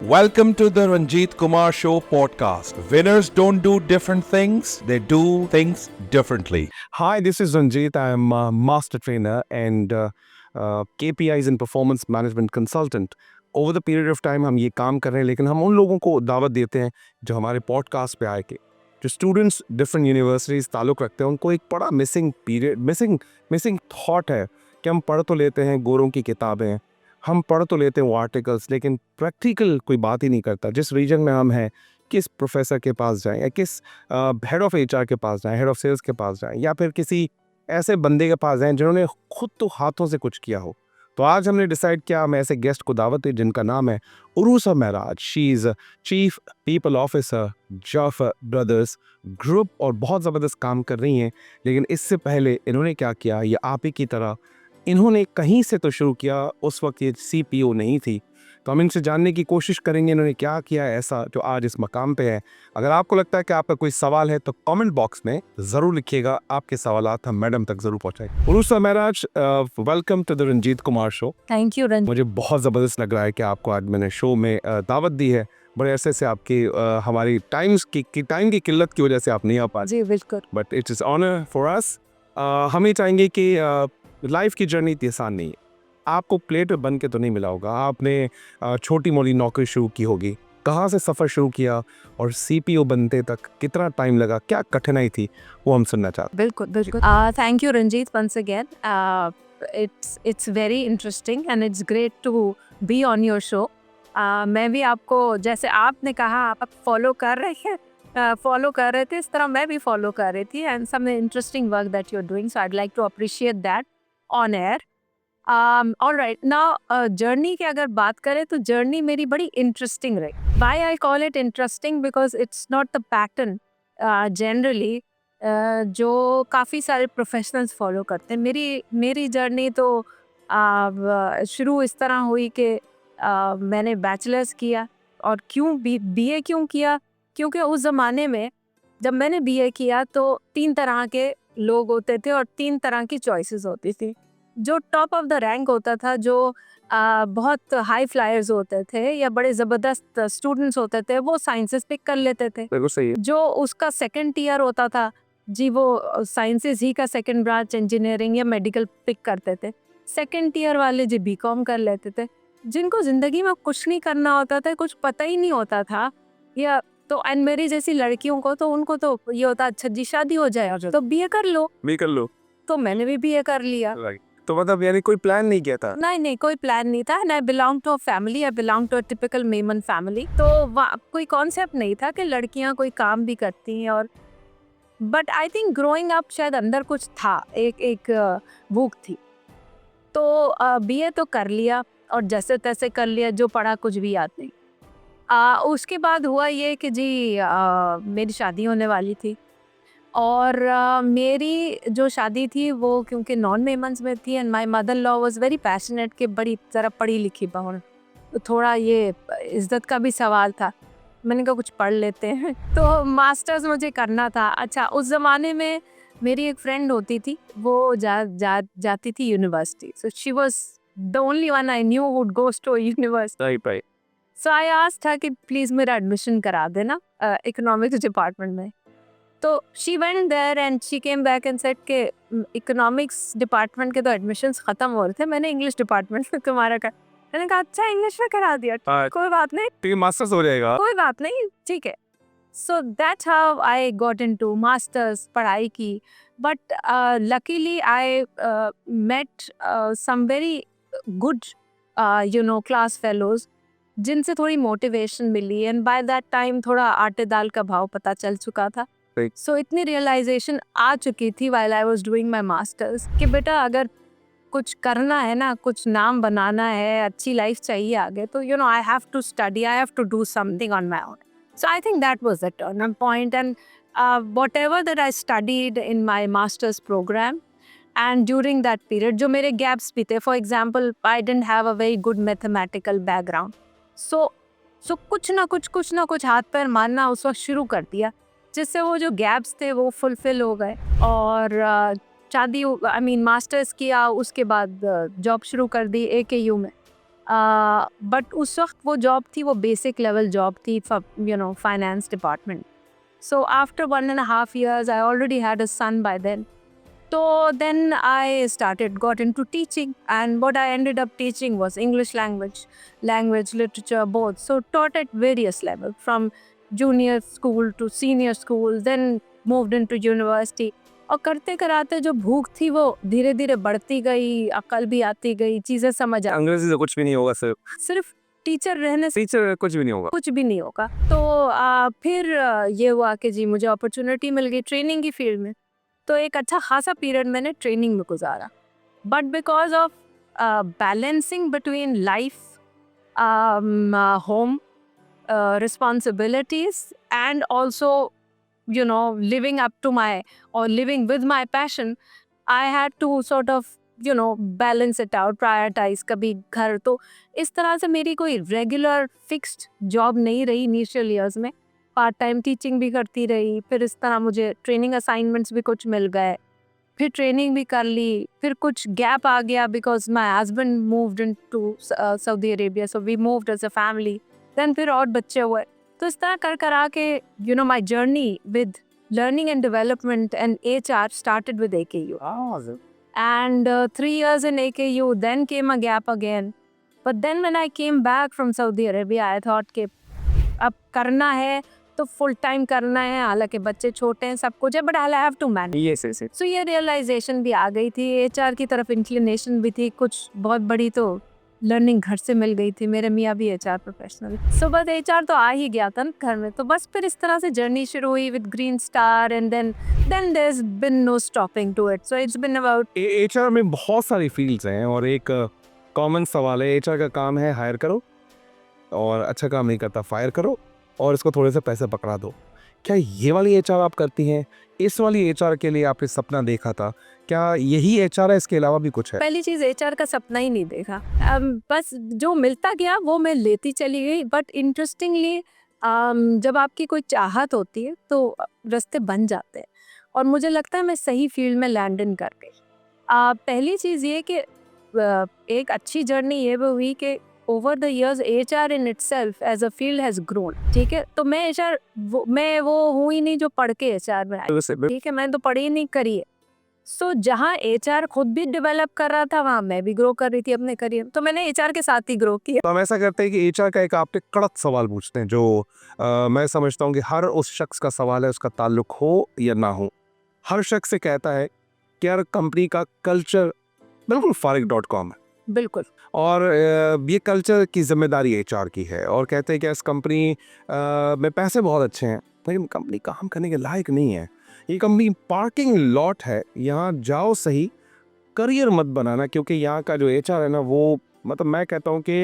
Welcome to the Ranjit Kumar Show podcast. Winners don't do different things, they do things differently. Hi, this is Ranjit. I am a master trainer and KPIs and performance management consultant. Over the period of time हम ये काम कर रहे हैं, लेकिन हम उन लोगों को दावत देते हैं जो हमारे पॉडकास्ट पे आए के जो स्टूडेंट्स डिफरेंट यूनिवर्सिटीज़ ताल्लुक़ रखते हैं, उनको एक बड़ा मिसिंग थॉट है कि हम पढ़ तो लेते हैं गोरों की किताबें, हम पढ़ तो लेते हैं वो आर्टिकल्स, लेकिन प्रैक्टिकल कोई बात ही नहीं करता। जिस रीजन में हम हैं, किस प्रोफेसर के पास जाएं या किस हेड ऑफ़ एचआर के पास जाएं, हेड ऑफ़ सेल्स के पास जाएं, या फिर किसी ऐसे बंदे के पास जाएं जिन्होंने खुद तो हाथों से कुछ किया हो। तो आज हमने डिसाइड किया हम ऐसे गेस्ट को दावत दें जिनका नाम है Urusa Maharaj. She is chief people officer Jafar brothers group और बहुत ज़बरदस्त काम कर रही हैं। लेकिन इससे पहले इन्होंने क्या किया, ये आप ही की तरह इन्होंने कहीं से तो शुरू किया। उस वक्त ये सीपीओ नहीं थी, तो हम इनसे जानने की कोशिश करेंगे इन्होंने क्या किया ऐसा जो आज इस मकाम पे है। अगर आपको लगता है कि आपका कोई सवाल है तो कमेंट बॉक्स में ज़रूर लिखिएगा, आपके सवालात हम मैडम तक ज़रूर पहुँचाएंगे। Urusa Maharaj, welcome to the Ranjit Kumar show. Thank you Ranjit. मुझे बहुत ज़बरदस्त लग रहा है कि आपको आज मैंने शो में दावत दी है। बड़े अरसे से आपकी हमारी टाइम की किल्लत की वजह से आप नहीं आ पा। जी बिल्कुल। But it is honour for us. हम ये चाहेंगे कि लाइफ की जर्नी इतनी आसान नहीं है। आपको प्लेट पे बन के तो नहीं मिला होगा, आपने छोटी मोटी नौकरी शुरू की होगी। कहाँ से सफ़र शुरू किया और सीपीओ बनते तक कितना टाइम लगा, क्या कठिनाई थी, वो हम सुनना चाहते हैं। बिल्कुल। Thank you Ranjit once again. It's very interesting and it's great to be on your show. मैं भी आपको, जैसे आपने कहा आप फॉलो कर रहे हैं, फॉलो कर रहे थे, इस तरह मैं भी फॉलो कर रही थी and some interesting work that you are doing, so I would like to appreciate that on air. Alright, now journey की अगर बात करें तो जर्नी मेरी बड़ी इंटरेस्टिंग रही। Why I call it interesting, because it's not the pattern generally जो काफ़ी सारे प्रोफेशनल्स फॉलो करते हैं। मेरी जर्नी तो शुरू इस तरह हुई कि मैंने बैचलर्स किया। और क्यों बीए क्यों किया, क्योंकि उस ज़माने में जब मैंने बीए किया तो 3 तरह के लोग होते थे और 3 तरह की चॉइसेस होती थी। जो टॉप ऑफ द रैंक होता था, जो बहुत हाई फ्लायर्स होते थे या बड़े ज़बरदस्त स्टूडेंट्स होते थे, वो साइंसेस पिक कर लेते थे। बिल्कुल सही है। जो उसका सेकंड टियर होता था जी, वो साइंसेस ही का सेकंड ब्रांच इंजीनियरिंग या मेडिकल पिक करते थे। सेकंड टियर वाले जी बीकॉम कर लेते थे। जिनको ज़िंदगी में कुछ नहीं करना होता था, कुछ पता ही नहीं होता था, या तो एंड मेरी जैसी लड़कियों को तो उनको तो ये होता, अच्छा जी शादी हो जाए तो बीए कर लो। तो मैंने भी बीए कर लिया। तो मतलब यानी कोई प्लान नहीं किया था? नहीं, कोई प्लान नहीं था। And I belong to a family, I belong to a typical Memon family. तो कोई कॉन्सेप्ट नहीं था कि लड़कियां कोई काम भी करती हैं। और but I think growing up शायद अंदर कुछ था, एक भूख थी। तो बीए तो कर लिया और जैसे तैसे कर लिया, जो पढ़ा कुछ भी याद नहीं। उसके बाद हुआ ये कि जी मेरी शादी होने वाली थी। और मेरी जो शादी थी वो क्योंकि नॉन मेमन्स में थी and my mother law was very passionate कि बड़ी ज़रा पढ़ी लिखी बहू, तो थोड़ा ये इज्जत का भी सवाल था। मैंने कहा कुछ पढ़ लेते हैं तो मास्टर्स मुझे करना था। अच्छा, उस ज़माने में मेरी एक फ्रेंड होती थी, वो जाती थी university, so she was the only one I knew would goes to university. So I asked था कि प्लीज़ मेरा एडमिशन करा देना इकोनॉमिक्स डिपार्टमेंट में। तो she went there and she came back and said के इकोनॉमिक्स डिपार्टमेंट के तो एडमिशन्स खत्म हो रहे थे, मैंने इंग्लिश डिपार्टमेंट में तुम्हारा कर। मैंने कहा अच्छा इंग्लिश में करा दिया, कोई बात नहीं, तो ये मास्टर्स हो जाएगा। कोई बात नहीं, ठीक है। So that's how I got into masters, पढ़ाई की। But luckily I met some very good class fellows जिनसे थोड़ी मोटिवेशन मिली। एंड बाय दैट टाइम थोड़ा आटे दाल का भाव पता चल चुका था। सो इतनी रियलाइजेशन आ चुकी थी while I was doing my masters कि बेटा अगर कुछ करना है ना, कुछ नाम बनाना है, अच्छी लाइफ चाहिए आगे, तो I have to study, I have to do something on my own. So I think that was the turning point. And whatever that I studied in my masters program and during that period जो मेरे gaps भी थे, for example I didn't have a very good mathematical background, so कुछ ना कुछ हाथ पैर मारना उस वक्त शुरू कर दिया, जिससे वो जो गैप्स थे वो फुलफिल हो गए। और शादी मास्टर्स किया, उसके बाद जॉब शुरू कर दी AKU में। बट उस वक्त वो जॉब थी, वो बेसिक लेवल जॉब थी, finance department. So after 1.5 years, I already had a son by then. So then I got into teaching, and what I ended up teaching was English language, literature, both. So taught at various levels, from junior school to senior school, then moved into university. और करते कराते जो भूख थी वो धीरे धीरे बढ़ती गई, अकल भी आती गई, चीज़ें समझ आ अंग्रेजी से कुछ भी नहीं होगा सर, सिर्फ टीचर रहने से टीचर कुछ भी नहीं होगा. कुछ भी नहीं होगा. तो फिर ये हुआ कि जी मुझे अपॉर्चुनिटी मिल गई ट्रेनिंग की फील्ड में. तो एक अच्छा खासा पीरियड मैंने ट्रेनिंग में गुजारा. But because of balancing between life, home responsibilities, and also living up to my, or living with my passion, I had to sort of balance it out, prioritize. कभी घर, तो इस तरह से मेरी कोई रेगुलर फिक्स्ड जॉब नहीं रही इनिशियल ईयर्स में. पार्ट टाइम टीचिंग भी करती रही, फिर इस तरह मुझे ट्रेनिंग असाइनमेंट्स भी कुछ मिल गए, फिर ट्रेनिंग भी कर ली, फिर कुछ गैप आ गया because my husband moved into Saudi Arabia, so we moved as a family. Then फिर और बच्चे हुए. तो इस तरह कर आके my journey with learning and development and HR started with AKU. And 3 years in AKU, then came a gap again. But then when I came back from Saudi Arabia, I thought कि अब करना है तो full time करना है, हालांकि बच्चे छोटे हैं, सब कुछ है, but I have to manage. Yes. So ये रियलाइजेशन भी आ गई थी, HR की तरफ इंक्लिनेशन भी थी कुछ बहुत बड़ी. तो लर्निंग घर से मिल गई थी, मेरे मियाँ भी HR प्रोफेशनल. सो बस HR तो आ ही गया था घर में. तो बस फिर इस तरह से जर्नी शुरू हुई with green star, and then there is been no stopping to it. So it's been about HR में बहुत सारी फील्ड्स हैं और एक कॉमन सवाल है, HR का काम है हायर करो और अच्छा काम नहीं करता फायर करो और इसको थोड़े से पैसे पकड़ा दो. क्या ये वाली HR आप करती हैं? इस वाली HR के लिए आपने सपना देखा था? क्या यही HR है, इसके अलावा भी कुछ है? पहली चीज़, HR का सपना ही नहीं देखा. बस जो मिलता गया वो मैं लेती चली गई. बट इंटरेस्टिंगली जब आपकी कोई चाहत होती है तो रास्ते बन जाते हैं, और मुझे लगता है मैं सही फील्ड में लैंड इन कर गई. पहली चीज़ ये कि एक अच्छी जर्नी ये भी हुई कि over the years HR in itself as a field has grown. ठीक है, तो मैं HR मैं वो हूँ ही नहीं जो पढ़ के HR में आई. ठीक है, मैंने तो पढ़ी ही नहीं करी है. सो जहाँ HR खुद भी डेवलप कर रहा था, वहाँ मैं भी ग्रो कर रही थी अपने करियर. तो मैंने HR के साथ ही ग्रो किया. तो हम ऐसा करते हैं कि HR का एक आपसे कड़क सवाल पूछते हैं जो मैं समझता हूँ कि हर उस शख्स का सवाल है, उसका ताल्लुक हो या ना हो. हर शख्स से कहता है कि यार कंपनी का कल्चर बिल्कुल फारिग.com है बिल्कुल. और ये कल्चर की जिम्मेदारी HR की है, और कहते हैं कि इस कंपनी में पैसे बहुत अच्छे हैं लेकिन कंपनी काम करने के लायक नहीं है. ये कंपनी पार्किंग लॉट है, यहाँ जाओ सही, करियर मत बनाना, क्योंकि यहाँ का जो HR है ना, वो मतलब मैं कहता हूँ कि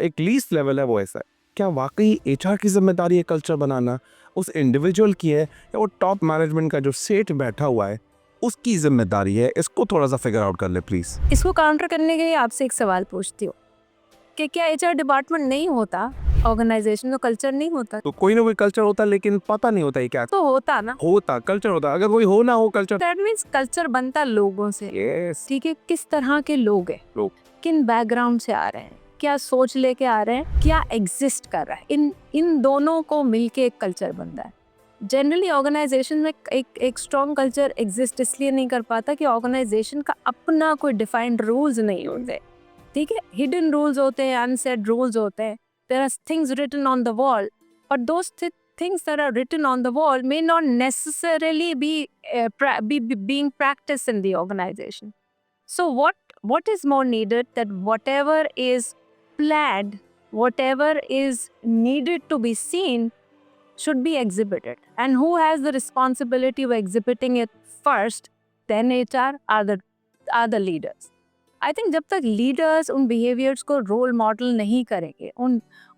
एक लीस्ट लेवल है, वो ऐसा है. क्या वाकई HR की जिम्मेदारी है कल्चर बनाना, उस इंडिविजुअल की है, या वो टॉप मैनेजमेंट का जो सेठ बैठा हुआ है उसकी जिम्मेदारी है? इसको थोड़ा सा फिगर आउट कर ले प्लीज. इसको काउंटर करने के लिए आपसे एक सवाल पूछती हूँ कि क्या HR डिपार्टमेंट नहीं होता, ऑर्गेनाइजेशन का कल्चर नहीं होता? तो कोई ना कोई कल्चर होता, लेकिन पता नहीं होता ये क्या तो होता ना, होता. कल्चर होता, अगर कोई हो ना हो कल्चर. दैट मीन्स कल्चर बनता लोगों से. यस. ठीक है, किस तरह के लोग हैं, लोग. किन बैकग्राउंड से आ रहे हैं, क्या सोच लेके आ रहे हैं, क्या एग्जिस्ट कर रहा है, इन दोनों को मिलके एक कल्चर बनता है. जनरली ऑर्गेनाइजेशन में एक स्ट्रॉन्ग कल्चर एग्जिस्ट इसलिए नहीं कर पाता कि ऑर्गेनाइजेशन का अपना कोई डिफाइंड रूल्स नहीं होते. ठीक है, हिडन रूल्स होते हैं, अनसेड रूल्स होते हैं. There are things written on the wall, but those things that are written on the wall may not necessarily be being practiced in the organization. So what is more needed, that whatever is planned, whatever is needed to be seen should be exhibited, and who has the responsibility of exhibiting it first? Then HR are the leaders. I think जब तक leaders उन behaviours को role model नहीं करेंगे,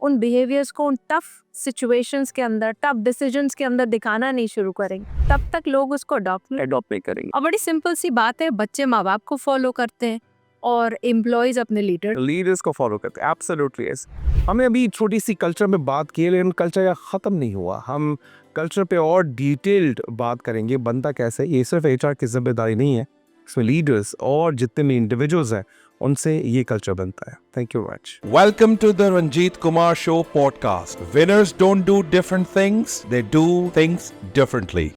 उन behaviours को उन tough situations के अंदर, टफ डिसीजंस के अंदर दिखाना नहीं शुरू करेंगे, तब तक लोग उसको अडॉप्ट नहीं करेंगे. और बड़ी सिंपल सी बात है, बच्चे माँ बाप को फॉलो करते हैं और एम्प्लॉयज अपने लीडर्स को फॉलो करते हैं. Absolutely yes. हमने अभी छोटी सी कल्चर में बात की है, लेकिन कल्चर यहाँ ख़त्म नहीं हुआ. हम कल्चर पे और डिटेल्ड बात करेंगे, बनता कैसे. ये सिर्फ HR की जिम्मेदारी नहीं है, इसमें लीडर्स और जितने भी इंडिविजुअल्स हैं उनसे ये कल्चर बनता है। Thank you much. Welcome to the Ranjit Kumar Show podcast. Winners don't do different things, they do things differently.